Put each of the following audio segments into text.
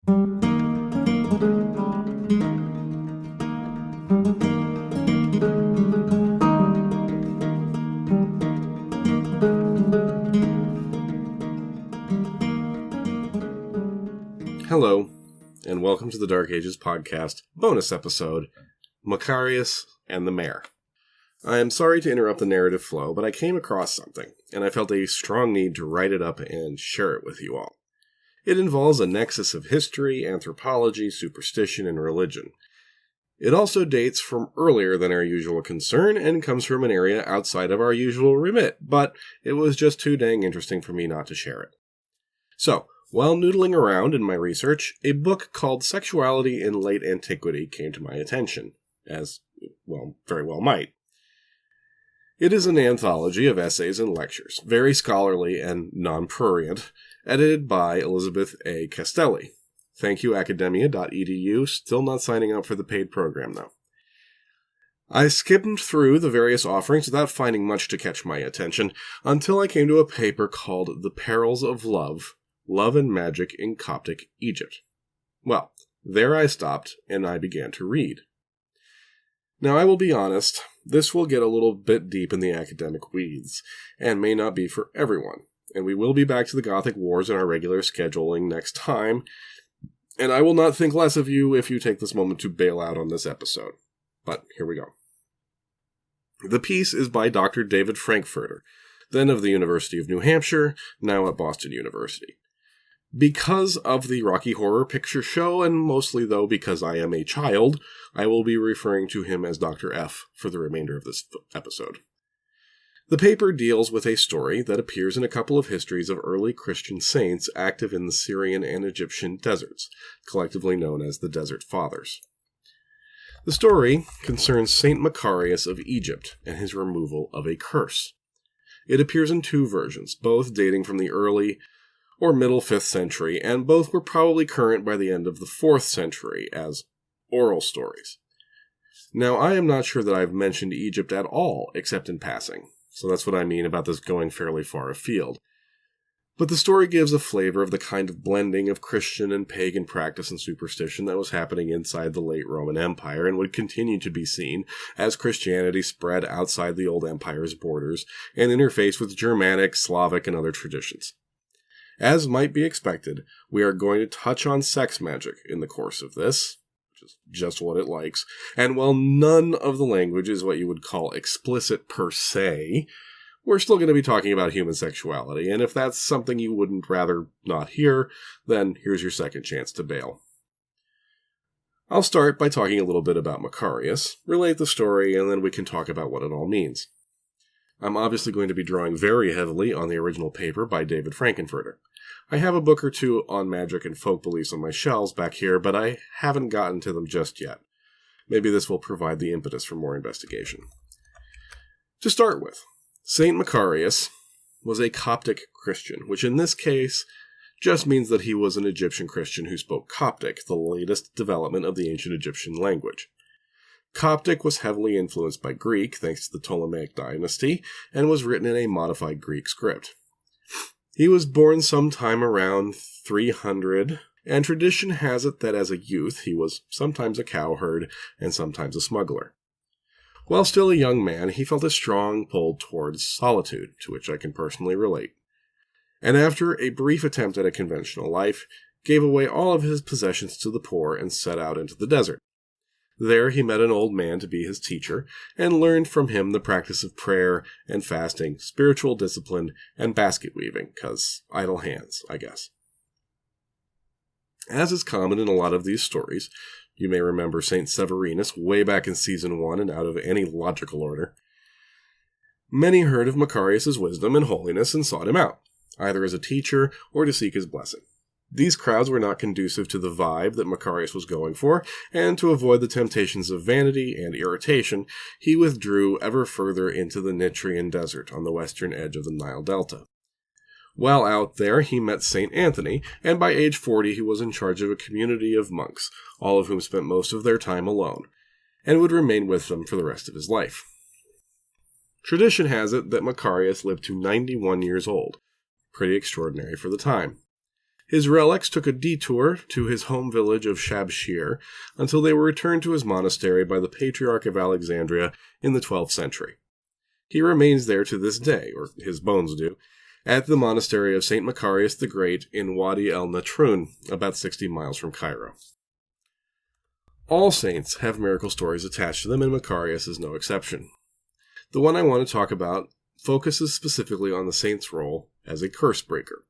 Hello, and welcome to the Dark Ages podcast bonus episode, Macarius and the Mare. I am sorry to interrupt the narrative flow, but I came across something, and I felt a strong need to write it up and share it with you all. It involves a nexus of history, anthropology, superstition, and religion. It also dates from earlier than our usual concern, and comes from an area outside of our usual remit, but it was just too dang interesting for me not to share it. So, while noodling around in my research, a book called Sexuality in Late Antiquity came to my attention, as, well, very well might. It is an anthology of essays and lectures, very scholarly and non-prurient, edited by Elizabeth A. Castelli. Thank you, academia.edu, still not signing up for the paid program, though. I skimmed through the various offerings without finding much to catch my attention, until I came to a paper called The Perils of Love, Love and Magic in Coptic Egypt. Well, there I stopped, and I began to read. Now, I will be honest, this will get a little bit deep in the academic weeds, and may not be for everyone, and we will be back to the Gothic Wars in our regular scheduling next time, and I will not think less of you if you take this moment to bail out on this episode. But here we go. The piece is by Dr. David Frankfurter, then of the University of New Hampshire, now at Boston University. Because of the Rocky Horror Picture Show, and mostly, though, because I am a child, I will be referring to him as Dr. F for the remainder of this episode. The paper deals with a story that appears in a couple of histories of early Christian saints active in the Syrian and Egyptian deserts, collectively known as the Desert Fathers. The story concerns Saint Macarius of Egypt and his removal of a curse. It appears in two versions, both dating from the early or middle 5th century, and both were probably current by the end of the 4th century as oral stories. Now, I am not sure that I've mentioned Egypt at all, except in passing, so that's what I mean about this going fairly far afield. But the story gives a flavor of the kind of blending of Christian and pagan practice and superstition that was happening inside the late Roman Empire and would continue to be seen as Christianity spread outside the old empire's borders and interfaced with Germanic, Slavic, and other traditions. As might be expected, we are going to touch on sex magic in the course of this, which is just what it likes, and while none of the language is what you would call explicit per se, we're still going to be talking about human sexuality, and if that's something you wouldn't rather not hear, then here's your second chance to bail. I'll start by talking a little bit about Macarius, relate the story, and then we can talk about what it all means. I'm obviously going to be drawing very heavily on the original paper by David Frankfurter. I have a book or two on magic and folk beliefs on my shelves back here, but I haven't gotten to them just yet. Maybe this will provide the impetus for more investigation. To start with, Saint Macarius was a Coptic Christian, which in this case just means that he was an Egyptian Christian who spoke Coptic, the latest development of the ancient Egyptian language. Coptic was heavily influenced by Greek, thanks to the Ptolemaic dynasty, and was written in a modified Greek script. He was born sometime around 300, and tradition has it that as a youth he was sometimes a cowherd and sometimes a smuggler. While still a young man, he felt a strong pull towards solitude, to which I can personally relate. And after a brief attempt at a conventional life, gave away all of his possessions to the poor and set out into the desert. There he met an old man to be his teacher, and learned from him the practice of prayer and fasting, spiritual discipline, and basket weaving, 'cause idle hands, I guess. As is common in a lot of these stories, you may remember St. Severinus way back in Season 1 and out of any logical order. Many heard of Macarius' wisdom and holiness and sought him out, either as a teacher or to seek his blessing. These crowds were not conducive to the vibe that Macarius was going for, and to avoid the temptations of vanity and irritation, he withdrew ever further into the Nitrian desert on the western edge of the Nile Delta. While out there, he met St. Anthony, and by age 40 he was in charge of a community of monks, all of whom spent most of their time alone, and would remain with them for the rest of his life. Tradition has it that Macarius lived to 91 years old, pretty extraordinary for the time. His relics took a detour to his home village of Shabshir until they were returned to his monastery by the Patriarch of Alexandria in the 12th century. He remains there to this day, or his bones do, at the monastery of St. Macarius the Great in Wadi el-Natrun, about 60 miles from Cairo. All saints have miracle stories attached to them, and Macarius is no exception. The one I want to talk about focuses specifically on the saint's role as a curse breaker.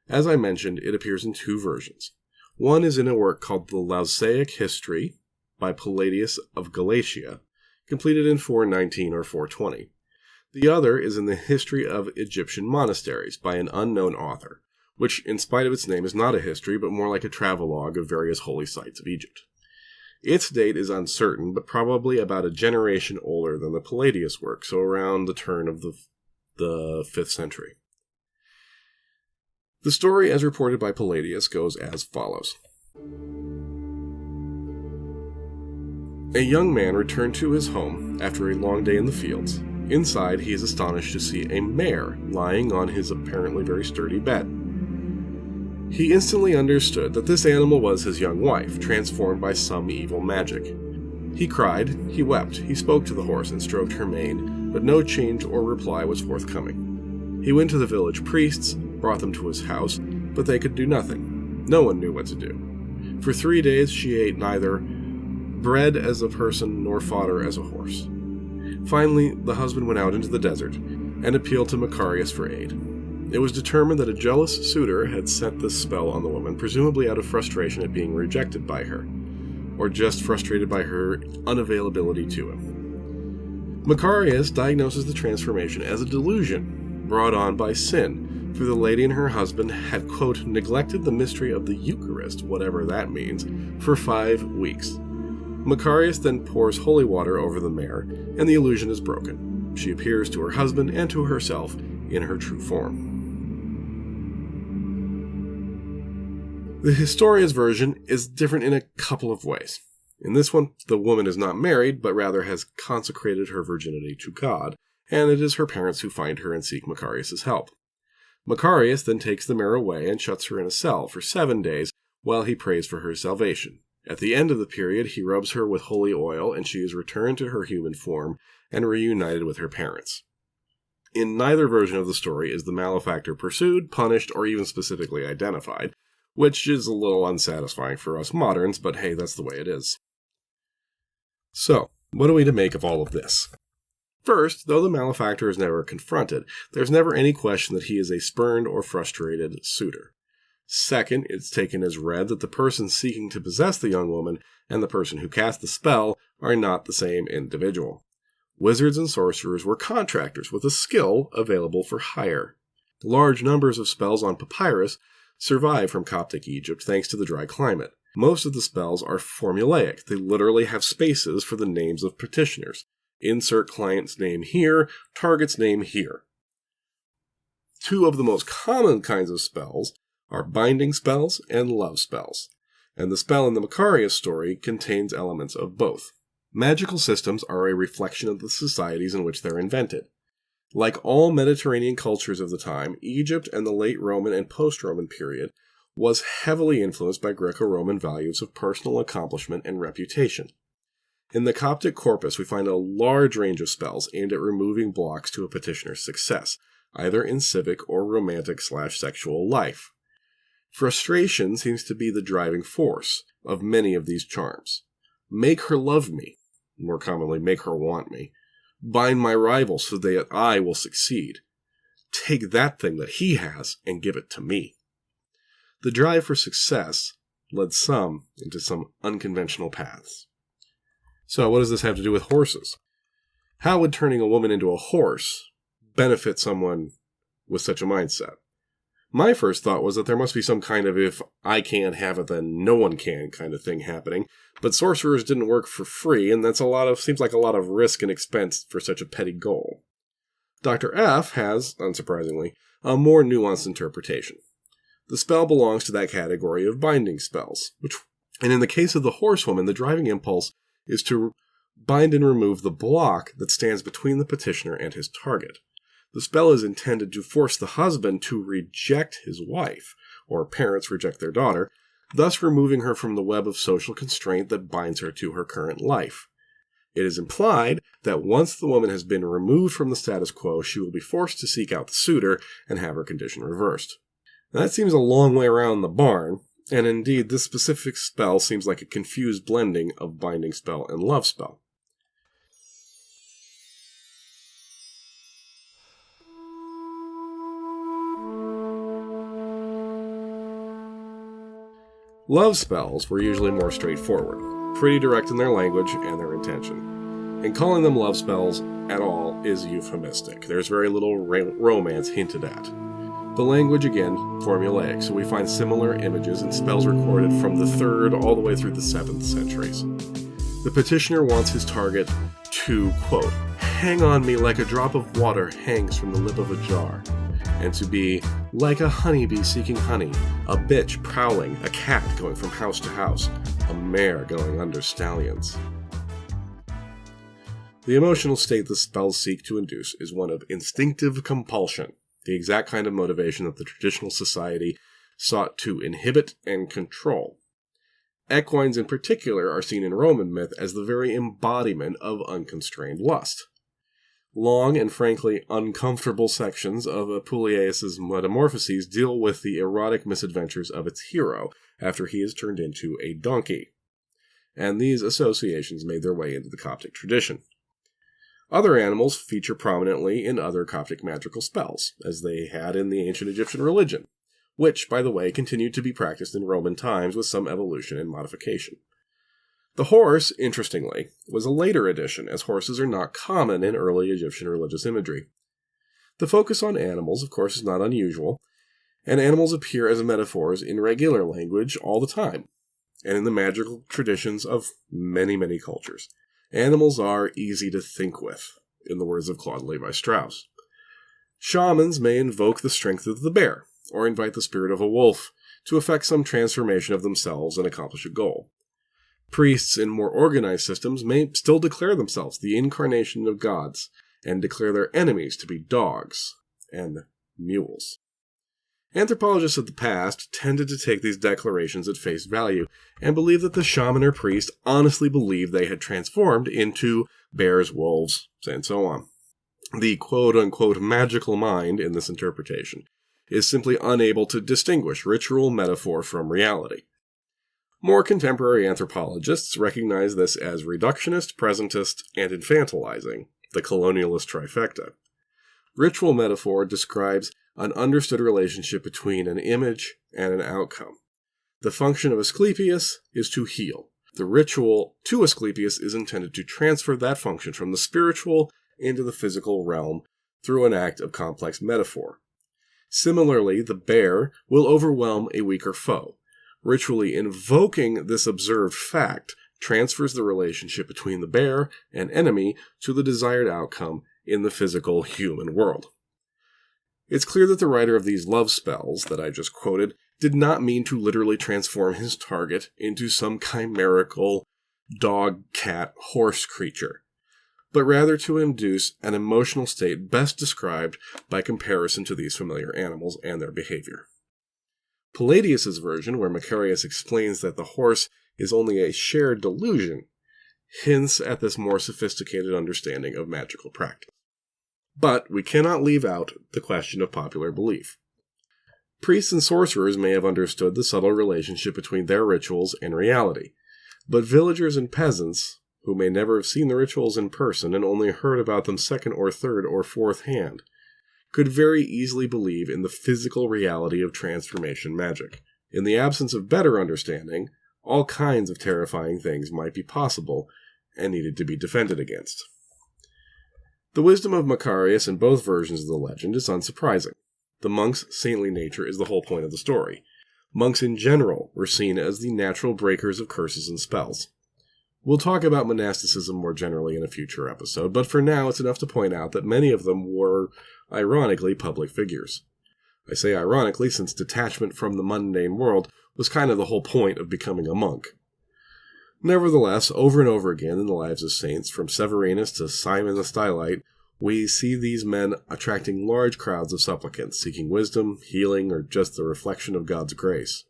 As I mentioned, it appears in two versions. One is in a work called the Lausaic History by Palladius of Galatia, completed in 419 or 420. The other is in the History of Egyptian Monasteries by an unknown author, which, in spite of its name, is not a history, but more like a travelogue of various holy sites of Egypt. Its date is uncertain, but probably about a generation older than the Palladius work, so around the turn of the 5th century. The story, as reported by Palladius, goes as follows. A young man returned to his home after a long day in the fields. Inside, he is astonished to see a mare lying on his apparently very sturdy bed. He instantly understood that this animal was his young wife, transformed by some evil magic. He cried, he wept, he spoke to the horse and stroked her mane, but no change or reply was forthcoming. He went to the village priests, brought them to his house, but they could do nothing. No one knew what to do. For 3 days she ate neither bread as a person nor fodder as a horse. Finally, the husband went out into the desert and appealed to Macarius for aid. It was determined that a jealous suitor had set this spell on the woman, presumably out of frustration at being rejected by her, or just frustrated by her unavailability to him. Macarius diagnoses the transformation as a delusion brought on by sin, for the lady and her husband had, quote, neglected the mystery of the Eucharist, whatever that means, for 5 weeks. Macarius then pours holy water over the mare, and the illusion is broken. She appears to her husband and to herself in her true form. The historian's version is different in a couple of ways. In this one, the woman is not married, but rather has consecrated her virginity to God, and it is her parents who find her and seek Macarius' help. Macarius then takes the mare away and shuts her in a cell for 7 days while he prays for her salvation. At the end of the period, he rubs her with holy oil, and she is returned to her human form and reunited with her parents. In neither version of the story is the malefactor pursued, punished, or even specifically identified, which is a little unsatisfying for us moderns, but hey, that's the way it is. So, what are we to make of all of this? First, though the malefactor is never confronted, there's never any question that he is a spurned or frustrated suitor. Second, it's taken as read that the person seeking to possess the young woman and the person who cast the spell are not the same individual. Wizards and sorcerers were contractors with a skill available for hire. Large numbers of spells on papyrus survive from Coptic Egypt thanks to the dry climate. Most of the spells are formulaic. They literally have spaces for the names of petitioners. Insert client's name here, target's name here. 2 of the most common kinds of spells are binding spells and love spells, and the spell in the Macarius story contains elements of both. Magical systems are a reflection of the societies in which they're invented. Like all Mediterranean cultures of the time, Egypt and the late Roman and post-Roman period was heavily influenced by Greco-Roman values of personal accomplishment and reputation. In the Coptic corpus, we find a large range of spells aimed at removing blocks to a petitioner's success, either in civic or romantic/sexual life. Frustration seems to be the driving force of many of these charms. Make her love me, more commonly, make her want me. Bind my rival so that I will succeed. Take that thing that he has and give it to me. The drive for success led some into some unconventional paths. So what does this have to do with horses? How would turning a woman into a horse benefit someone with such a mindset? My first thought was that there must be some kind of if I can't have it, then no one can kind of thing happening. But sorcerers didn't work for free, and that's seems like a lot of risk and expense for such a petty goal. Dr. F has, unsurprisingly, a more nuanced interpretation. The spell belongs to that category of binding spells, and in the case of the horsewoman, the driving impulse is to bind and remove the block that stands between the petitioner and his target. The spell is intended to force the husband to reject his wife, or parents reject their daughter, thus removing her from the web of social constraint that binds her to her current life. It is implied that once the woman has been removed from the status quo, she will be forced to seek out the suitor and have her condition reversed. Now, that seems a long way around the barn, and indeed this specific spell seems like a confused blending of binding spell and love spell. Love spells were usually more straightforward, pretty direct in their language and their intention. And calling them love spells at all is euphemistic. There's very little romance hinted at. The language, again, formulaic, so we find similar images and spells recorded from the 3rd all the way through the 7th centuries. The petitioner wants his target to, quote, hang on me like a drop of water hangs from the lip of a jar, and to be like a honeybee seeking honey, a bitch prowling, a cat going from house to house, a mare going under stallions. The emotional state the spells seek to induce is one of instinctive compulsion, the exact kind of motivation that the traditional society sought to inhibit and control. Equines in particular are seen in Roman myth as the very embodiment of unconstrained lust. Long and frankly uncomfortable sections of Apuleius' Metamorphoses deal with the erotic misadventures of its hero after he is turned into a donkey, and these associations made their way into the Coptic tradition. Other animals feature prominently in other Coptic magical spells, as they had in the ancient Egyptian religion, which, by the way, continued to be practiced in Roman times with some evolution and modification. The horse, interestingly, was a later addition, as horses are not common in early Egyptian religious imagery. The focus on animals, of course, is not unusual, and animals appear as metaphors in regular language all the time, and in the magical traditions of many, many cultures. Animals are easy to think with, in the words of Claude Levi-Strauss. Shamans may invoke the strength of the bear, or invite the spirit of a wolf, to effect some transformation of themselves and accomplish a goal. Priests in more organized systems may still declare themselves the incarnation of gods, and declare their enemies to be dogs and mules. Anthropologists of the past tended to take these declarations at face value, and believe that the shaman or priest honestly believed they had transformed into bears, wolves, and so on. The quote-unquote magical mind in this interpretation is simply unable to distinguish ritual metaphor from reality. More contemporary anthropologists recognize this as reductionist, presentist, and infantilizing, the colonialist trifecta. Ritual metaphor describes an understood relationship between an image and an outcome. The function of Asclepius is to heal. The ritual to Asclepius is intended to transfer that function from the spiritual into the physical realm through an act of complex metaphor. Similarly, the bear will overwhelm a weaker foe. Ritually invoking this observed fact transfers the relationship between the bear and enemy to the desired outcome in the physical human world. It's clear that the writer of these love spells that I just quoted did not mean to literally transform his target into some chimerical dog, cat, horse creature, but rather to induce an emotional state best described by comparison to these familiar animals and their behavior. Palladius' version, where Macarius explains that the horse is only a shared delusion, hints at this more sophisticated understanding of magical practice. But we cannot leave out the question of popular belief. Priests and sorcerers may have understood the subtle relationship between their rituals and reality, but villagers and peasants, who may never have seen the rituals in person and only heard about them second or third or fourth hand, could very easily believe in the physical reality of transformation magic. In the absence of better understanding, all kinds of terrifying things might be possible and needed to be defended against. The wisdom of Macarius in both versions of the legend is unsurprising. The monk's saintly nature is the whole point of the story. Monks in general were seen as the natural breakers of curses and spells. We'll talk about monasticism more generally in a future episode, but for now it's enough to point out that many of them were, ironically, public figures. I say ironically since detachment from the mundane world was kind of the whole point of becoming a monk. Nevertheless, over and over again in the lives of saints, from Severinus to Simon the Stylite, we see these men attracting large crowds of supplicants, seeking wisdom, healing, or just the reflection of God's grace.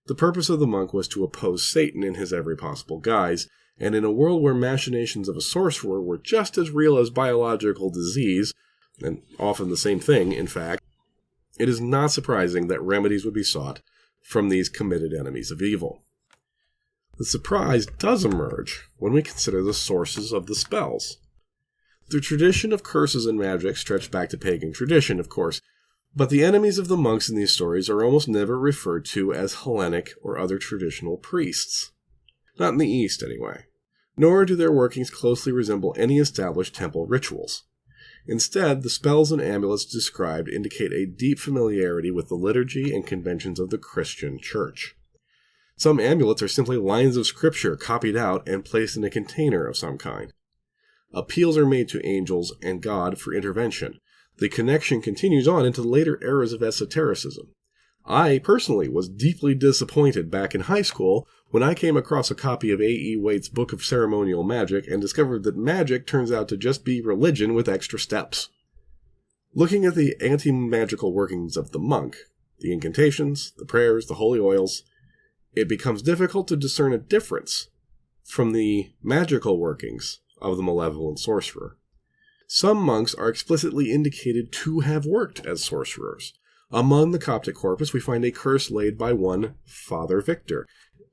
The purpose of the monk was to oppose Satan in his every possible guise, and in a world where machinations of a sorcerer were just as real as biological disease, and often the same thing, in fact, it is not surprising that remedies would be sought from these committed enemies of evil. The surprise does emerge when we consider the sources of the spells. The tradition of curses and magic stretched back to pagan tradition, of course, but the enemies of the monks in these stories are almost never referred to as Hellenic or other traditional priests. Not in the East, anyway. Nor do their workings closely resemble any established temple rituals. Instead, the spells and amulets described indicate a deep familiarity with the liturgy and conventions of the Christian Church. Some amulets are simply lines of scripture copied out and placed in a container of some kind. Appeals are made to angels and God for intervention. The connection continues on into the later eras of esotericism. I, personally, was deeply disappointed back in high school when I came across a copy of A.E. Waite's Book of Ceremonial Magic and discovered that magic turns out to just be religion with extra steps. Looking at the anti-magical workings of the monk, the incantations, the prayers, the holy oils, it becomes difficult to discern a difference from the magical workings of the malevolent sorcerer. Some monks are explicitly indicated to have worked as sorcerers. Among the Coptic corpus, we find a curse laid by one Father Victor,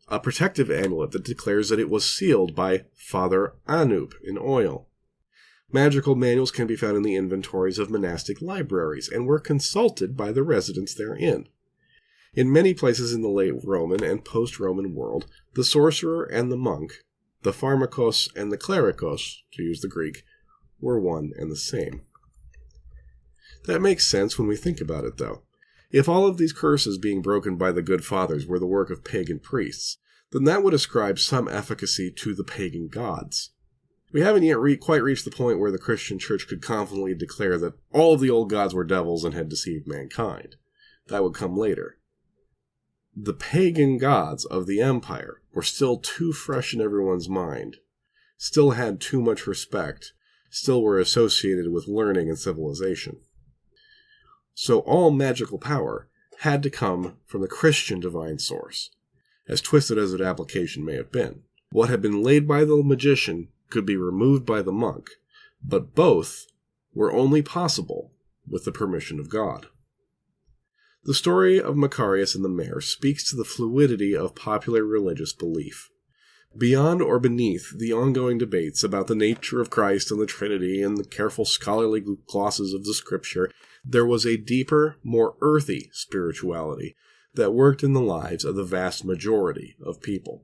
a protective amulet that declares that it was sealed by Father Anub in oil. Magical manuals can be found in the inventories of monastic libraries and were consulted by the residents therein. In many places in the late Roman and post-Roman world, the sorcerer and the monk, the pharmakos and the klerikos, to use the Greek, were one and the same. That makes sense when we think about it, though. If all of these curses being broken by the good fathers were the work of pagan priests, then that would ascribe some efficacy to the pagan gods. We haven't yet quite reached the point where the Christian Church could confidently declare that all of the old gods were devils and had deceived mankind. That would come later. The pagan gods of the empire were still too fresh in everyone's mind, still had too much respect, still were associated with learning and civilization. So all magical power had to come from the Christian divine source, as twisted as its application may have been. What had been laid by the magician could be removed by the monk, but both were only possible with the permission of God. The story of Macarius and the Mare speaks to the fluidity of popular religious belief. Beyond or beneath the ongoing debates about the nature of Christ and the Trinity and the careful scholarly glosses of the Scripture, there was a deeper, more earthy spirituality that worked in the lives of the vast majority of people.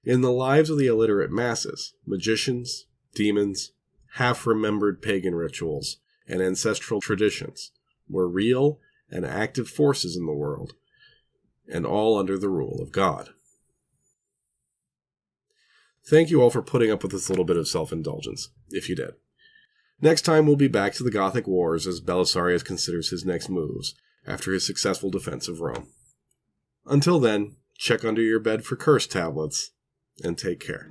In the lives of the illiterate masses, magicians, demons, half-remembered pagan rituals, and ancestral traditions were real and active forces in the world, and all under the rule of God. Thank you all for putting up with this little bit of self-indulgence, if you did. Next time we'll be back to the Gothic Wars as Belisarius considers his next moves after his successful defense of Rome. Until then, check under your bed for curse tablets, and take care.